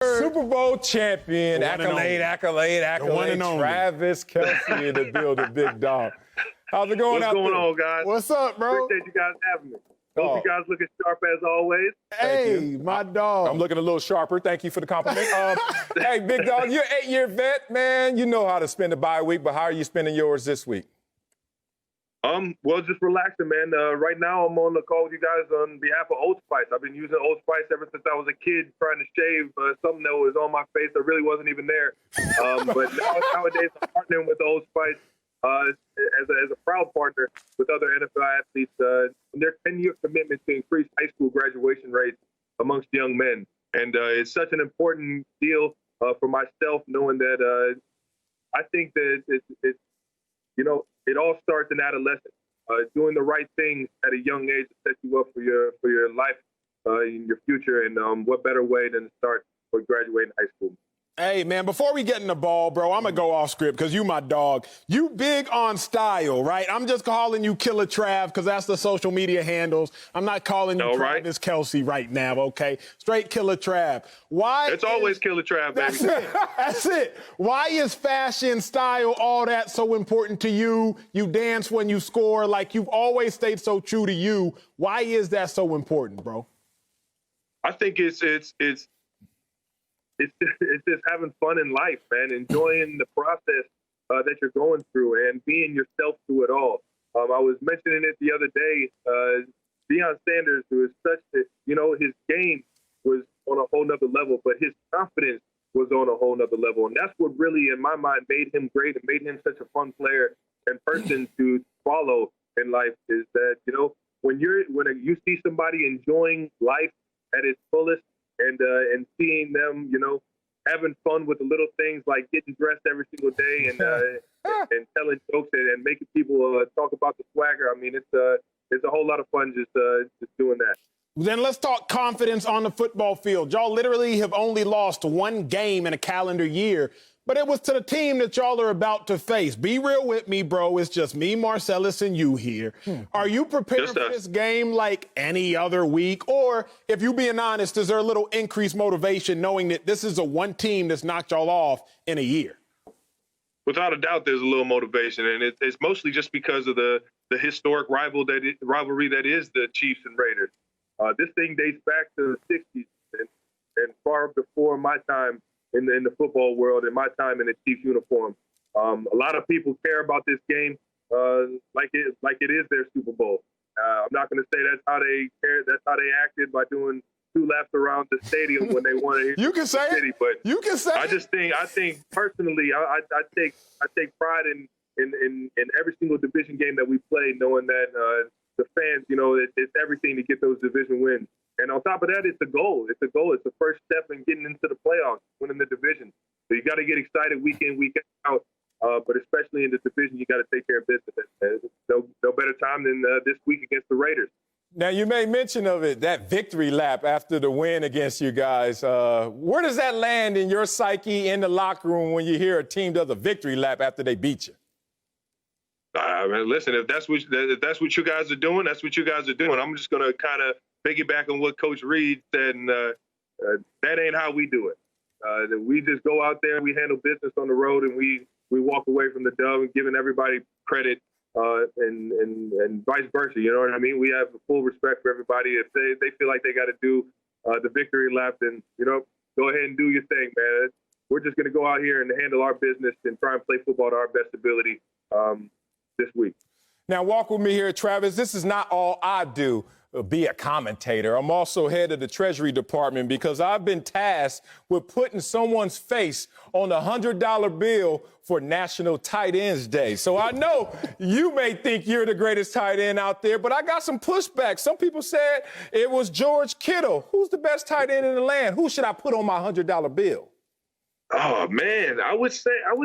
Super Bowl champion, accolade, The one and only. Travis Kelce in the building, big dog. How's it going out there? What's going on, guys? What's up, bro? Appreciate you guys having me. Hope you guys looking sharp as always. Hey, my dog. I'm looking a little sharper. Thank you for the compliment. Hey, big dog, you're an 8-year vet, man. You know how to spend the bye week, but how are you spending yours this week? Well, just relaxing, man. Right now, I'm on the call with you guys on behalf of Old Spice. I've been using Old Spice ever since I was a kid, trying to shave something that was on my face that really wasn't even there. But nowadays, I'm partnering with Old Spice as a proud partner with other NFL athletes. Their 10-year commitment to increase high school graduation rates amongst young men, and it's such an important deal for myself, knowing that I think that it's it all starts in adolescence. Doing the right things at a young age to set you up for your life in your future. And what better way than to start with graduating high school? Hey, man, before we get in the ball, bro, I'm going to go off script because you my dog. You big on style, right? I'm just calling you Killer Trav because that's the social media handles. I'm not calling you Travis Kelce right now, okay? Straight Killer Trav. Why? It's always Killer Trav, baby. That's it. That's it. Why is fashion, style, all that so important to you? You dance when you score. Like, you've always stayed so true to you. Why is that so important, bro? I think it's just having fun in life, man, enjoying the process that you're going through and being yourself through it all. I was mentioning it the other day. Deion Sanders, who is such a, his game was on a whole nother level, but his confidence was on a whole nother level. And that's what really, in my mind, made him great and made him such a fun player and person to follow in life is that, when you see somebody enjoying life at its fullest, and seeing them, having fun with the little things like getting dressed every single day and telling jokes and making people talk about the swagger. I mean, it's a whole lot of fun just doing that. Then let's talk confidence on the football field. Y'all literally have only lost one game in a calendar year, but it was to the team that y'all are about to face. Be real with me, bro. It's just me, Marcellus, and you here. Are you prepared for this game like any other week? Or, if you're being honest, is there a little increased motivation knowing that this is a one team that's knocked y'all off in a year? Without a doubt, there's a little motivation, and it's mostly just because of the historic rivalry that is the Chiefs and Raiders. This thing dates back to the 60s and far before my time in the football world and my time in the Chiefs uniform. A lot of people care about this game like it is their Super Bowl. I'm not going to say that's how they care. That's how they acted by doing 2 laps around the stadium when they won it. You can say it. But you can say I think personally, I take pride in every single division game that we play, knowing that the fans, it's everything to get those division wins. And on top of that, it's a goal. It's the first step in getting into the playoffs, winning the division. So you got to get excited week in, week out. But especially in the division, you got to take care of business. No better time than this week against the Raiders. Now, you made mention of it, that victory lap after the win against you guys. Where does that land in your psyche in the locker room when you hear a team does a victory lap after they beat you? Listen, if that's what you guys are doing, that's what you guys are doing. I'm just going to kind of piggyback on what Coach Reed said, and that ain't how we do it. We just go out there, we handle business on the road, and we walk away from the dub and giving everybody credit and vice versa. You know what I mean? We have full respect for everybody. If they feel like they got to do the victory lap, then go ahead and do your thing, man. We're just going to go out here and handle our business and try and play football to our best ability this week. Now, walk with me here, Travis. This is not all I do. Be a commentator. I'm also head of the Treasury Department because I've been tasked with putting someone's face on a $100 bill for National Tight Ends Day. So I know you may think you're the greatest tight end out there, but I got some pushback. Some people said it was George Kittle. Who's the best tight end in the land? Who should I put on my $100 bill? Oh man, I would say I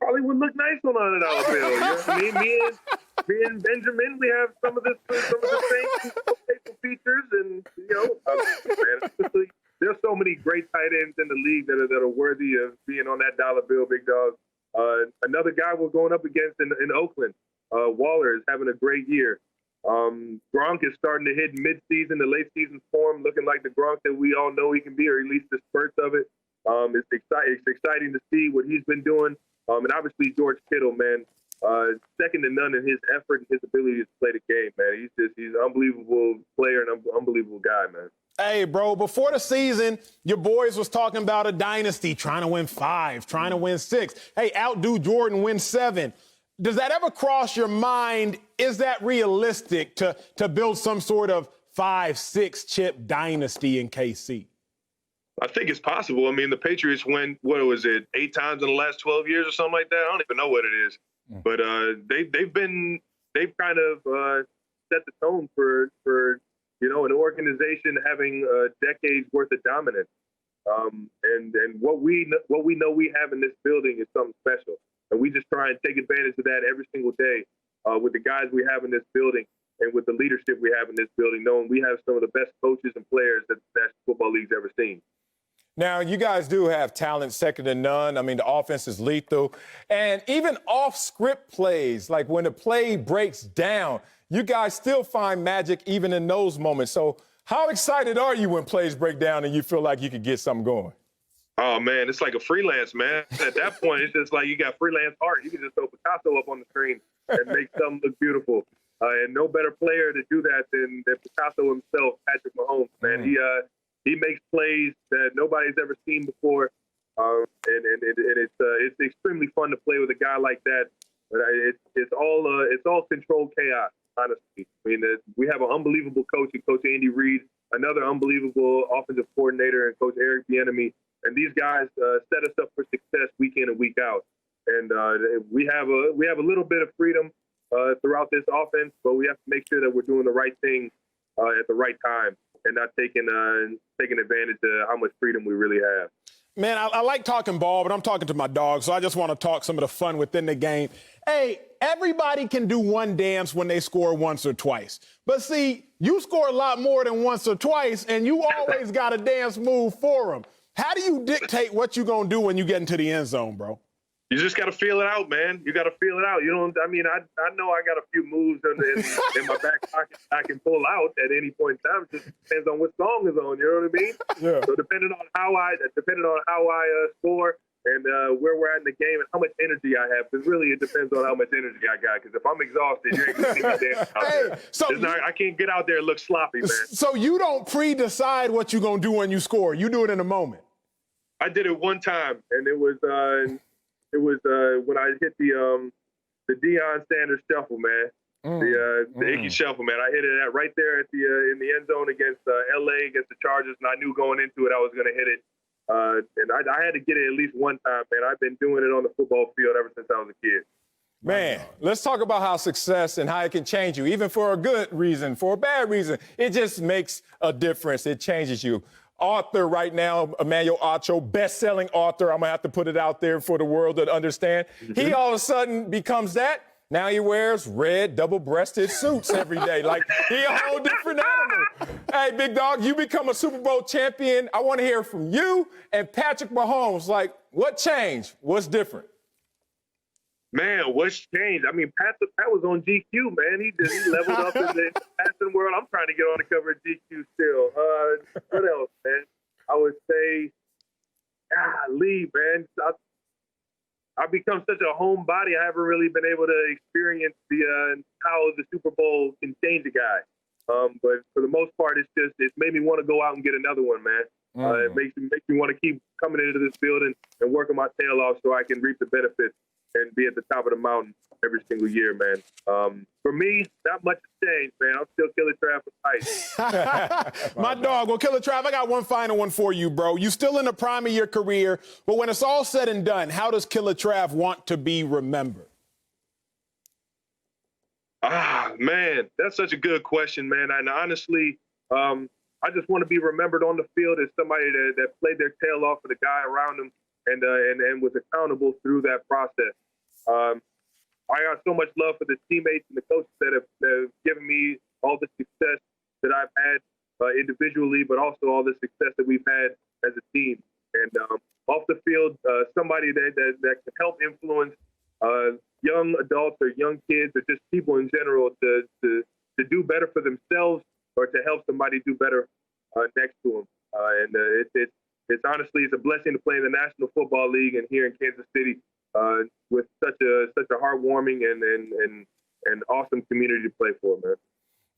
probably would look nice on $100 bill. You know what I mean? Me and Benjamin, we have some of the same facial features, and man, there's so many great tight ends in the league that are worthy of being on that dollar bill, big dog. Another guy we're going up against in Oakland, Waller, is having a great year. Gronk is starting to hit mid-season to late-season form, looking like the Gronk that we all know he can be, or at least the spurts of it. It's exciting to see what he's been doing. And obviously George Kittle, man, second to none in his effort and his ability to play the game, man. He's an unbelievable player and an unbelievable guy, man. Hey, bro, before the season, your boys was talking about a dynasty, trying to win 5, trying to win 6. Hey, outdo Jordan, win 7. Does that ever cross your mind? Is that realistic to build some sort of 5-6 chip dynasty in KC? I think it's possible. I mean, the Patriots win, what was it, 8 times in the last 12 years or something like that? I don't even know what it is. But they've kind of set the tone for an organization having decades worth of dominance. And what we know we have in this building is something special. And we just try and take advantage of that every single day with the guys we have in this building and with the leadership we have in this building, knowing we have some of the best coaches and players that the National Football League's ever seen. Now, you guys do have talent second to none. I mean, the offense is lethal. And even off-script plays, like when the play breaks down, you guys still find magic even in those moments. So how excited are you when plays break down and you feel like you could get something going? Oh, man, it's like a freelance, man. At that point, it's just like you got freelance art. You can just throw Picasso up on the screen and make something look beautiful. And no better player to do that than Picasso himself, Patrick Mahomes, man. He makes plays that nobody's ever seen before, and it's extremely fun to play with a guy like that. But it's all controlled chaos, honestly. I mean, we have an unbelievable coach, Coach Andy Reid, another unbelievable offensive coordinator, and Coach Eric Bieniemy. And these guys set us up for success week in and week out. And we have a little bit of freedom throughout this offense, but we have to make sure that we're doing the right thing at the right time and not taking advantage of how much freedom we really have. Man, I like talking ball, but I'm talking to my dog, so I just want to talk some of the fun within the game. Hey, everybody can do one dance when they score once or twice. But see, you score a lot more than once or twice, and you always got a dance move for them. How do you dictate what you're going to do when you get into the end zone, bro? You just got to feel it out, man. You got to feel it out. I know I got a few moves in my back pocket I can pull out at any point in time. It just depends on what song is on, you know what I mean? Yeah. So depending on how I score and where we're at in the game and how much energy I have, because really it depends on how much energy I got. Because if I'm exhausted, you ain't going to see me dance out there. So I can't get out there and look sloppy, man. So you don't pre-decide what you're going to do when you score. You do it in a moment. I did it one time, and it was when I hit the Deion Sanders shuffle, man. The Icky shuffle, man. I hit it right there at in the end zone against LA, against the Chargers, and I knew going into it I was going to hit it. And I had to get it at least one time, man. I've been doing it on the football field ever since I was a kid. Man, let's talk about how success and how it can change you, even for a good reason, for a bad reason. It just makes a difference. It changes you. Author right now, Emmanuel Acho, best-selling author. I'm going to have to put it out there for the world to understand. He all of a sudden becomes that. Now he wears red, double-breasted suits every day. Like, he a whole different animal. Hey, big dog, you become a Super Bowl champion. I want to hear from you and Patrick Mahomes. Like, what changed? What's different? Man, what's changed? I mean, Pat was on GQ, man. He leveled up in the passing world. I'm trying to get on the cover of GQ still. What else, man? I would say, golly, man. I've become such a homebody. I haven't really been able to experience how the Super Bowl can change a guy. But for the most part, it's made me want to go out and get another one, man. It makes me want to keep coming into this building and working my tail off so I can reap the benefits and be at the top of the mountain every single year, man. For me, not much has changed, man. I'm still Killer Trav for tight. My dog. Well, Killer Trav, I got one final one for you, bro. You still in the prime of your career, but when it's all said and done, how does Killer Trav want to be remembered? Man, that's such a good question, man. And honestly, I just want to be remembered on the field as somebody that played their tail off for the guy around them and was accountable through that process. I got so much love for the teammates and the coaches that have given me all the success that I've had individually, but also all the success that we've had as a team. And off the field, somebody that can help influence young adults or young kids or just people in general to do better for themselves or to help somebody do better next to them. It's honestly, it's a blessing to play in the National Football League and here in Kansas City with such a heartwarming and awesome community to play for, man.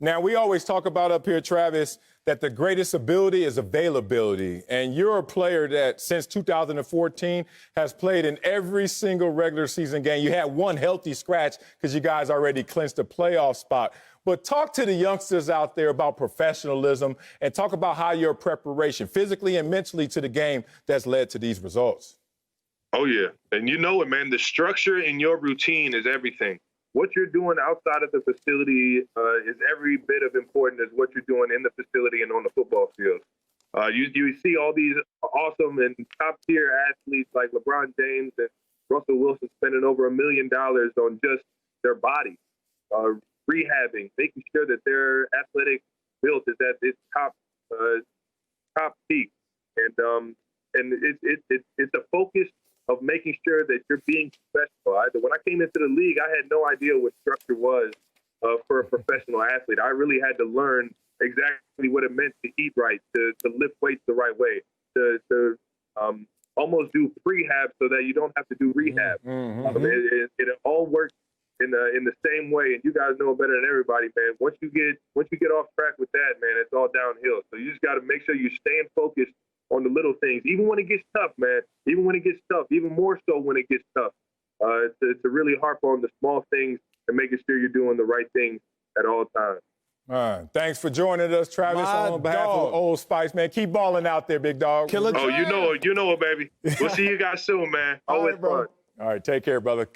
Now, we always talk about up here, Travis, that the greatest ability is availability. And you're a player that since 2014 has played in every single regular season game. You had one healthy scratch because you guys already clinched a playoff spot. But talk to the youngsters out there about professionalism and talk about how your preparation physically and mentally to the game that's led to these results. Oh, yeah. And you know it, man. The structure in your routine is everything. What you're doing outside of the facility is every bit of important as what you're doing in the facility and on the football field. You see all these awesome and top-tier athletes like LeBron James and Russell Wilson spending over $1 million on just their body, rehabbing, making sure that their athletic build is at its top peak. And it's a focus of making sure that you're being professional. When I came into the league, I had no idea what structure was for a professional athlete. I really had to learn exactly what it meant to eat right, to lift weights the right way, to almost do prehab so that you don't have to do rehab. It all works in the same way, and you guys know better than everybody, man. Once you get off track with that, man, it's all downhill. So you just got to make sure you're staying focused on the little things, even when it gets tough, man. Even when it gets tough, even more so when it gets tough. To really harp on the small things and making sure you're doing the right things at all times. All right. Thanks for joining us, Travis, on behalf of Old Spice, man. Keep balling out there, big dog. Oh, you know it, baby. We'll see you guys soon, man. Always fun. All right, take care, brother.